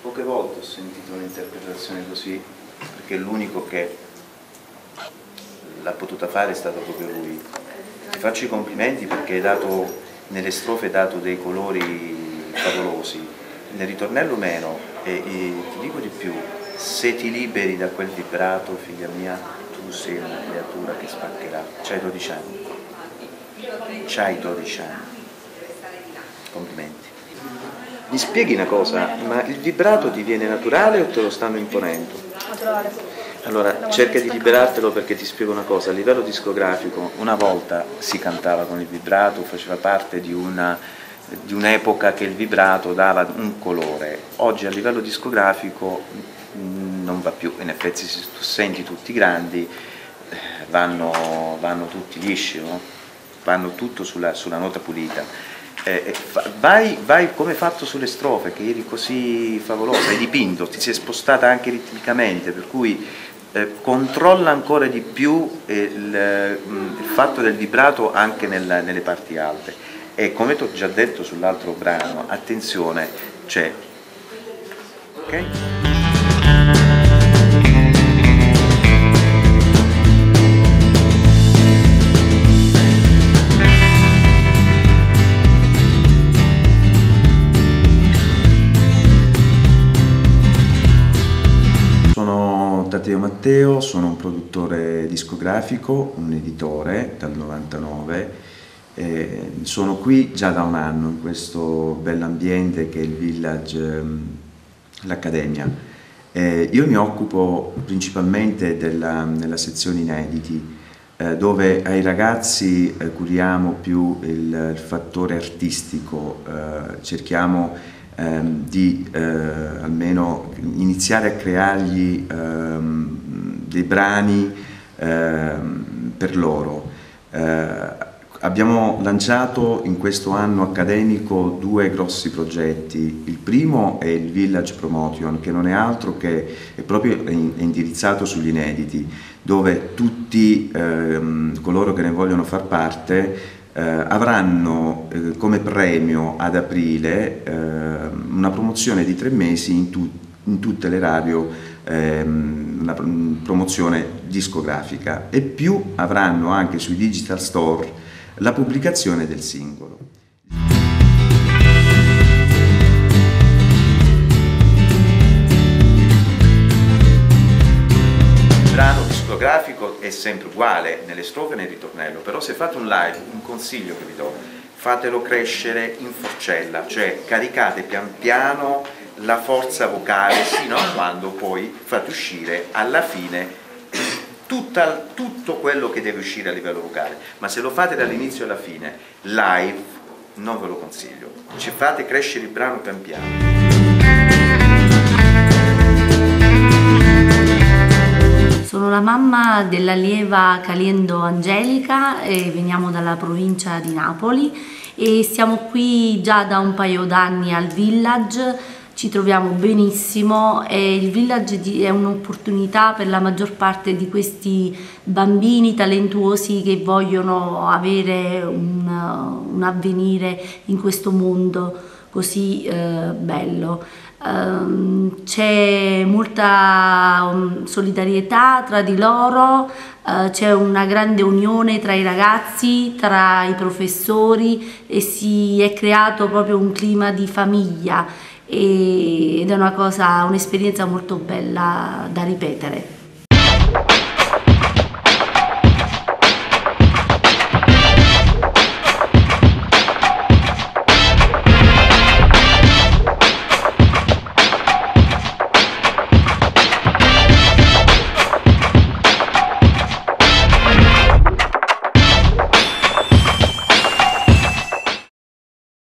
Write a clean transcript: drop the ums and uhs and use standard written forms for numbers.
Poche volte ho sentito un'interpretazione così, perché l'unico che l'ha potuta fare è stato proprio lui. Ti faccio i complimenti perché hai dato, nelle strofe hai dato dei colori favolosi, nel ritornello meno, e ti dico di più, se ti liberi da quel vibrato, figlia mia, tu sei una creatura che spaccherà. C'hai 12 anni. C'hai 12 anni. Complimenti. Mi spieghi una cosa, ma il vibrato ti viene naturale o te lo stanno imponendo? Naturale. Allora, cerca di liberartelo perché ti spiego una cosa, a livello discografico una volta si cantava con il vibrato, faceva parte di un'epoca che il vibrato dava un colore, oggi a livello discografico non va più, in effetti se tu senti tutti grandi vanno tutti lisci, no? Vanno tutto sulla nota pulita. Vai come hai fatto sulle strofe, che eri così favolosa, hai dipinto, ti sei spostata anche ritmicamente, per cui controlla ancora di più il fatto del vibrato anche nelle parti alte. E come ti ho già detto sull'altro brano, attenzione, c'è, ok? Taddeo Matteo, sono un produttore discografico, un editore dal 99, sono qui già da un anno in questo bell'ambiente che è il Village, l'Accademia. Io mi occupo principalmente nella sezione inediti, dove ai ragazzi curiamo più il fattore artistico, cerchiamo di almeno iniziare a creargli dei brani per loro. Abbiamo lanciato in questo anno accademico 2 grossi progetti. Il primo è il Village Promotion, che non è altro che è proprio indirizzato sugli inediti, dove tutti coloro che ne vogliono far parte avranno come premio ad aprile una promozione di 3 mesi in tutte le radio, una promozione discografica, e più avranno anche sui digital store la pubblicazione del singolo. Il brano discografico è sempre uguale nelle strofe e nel ritornello, però se fate un live, un consiglio che vi do, fatelo crescere in forcella, cioè caricate pian piano la forza vocale sino a quando poi fate uscire alla fine tutto quello che deve uscire a livello vocale. Ma se lo fate dall'inizio alla fine live non ve lo consiglio, ci fate crescere il brano pian piano. Sono la mamma dell'allieva Caliendo Angelica e veniamo dalla provincia di Napoli e siamo qui già da un paio d'anni al Village. Ci troviamo benissimo e il Village è un'opportunità per la maggior parte di questi bambini talentuosi che vogliono avere un avvenire in questo mondo così bello. C'è molta solidarietà tra di loro, c'è una grande unione tra i ragazzi, tra i professori e si è creato proprio un clima di famiglia ed è un'esperienza molto bella da ripetere.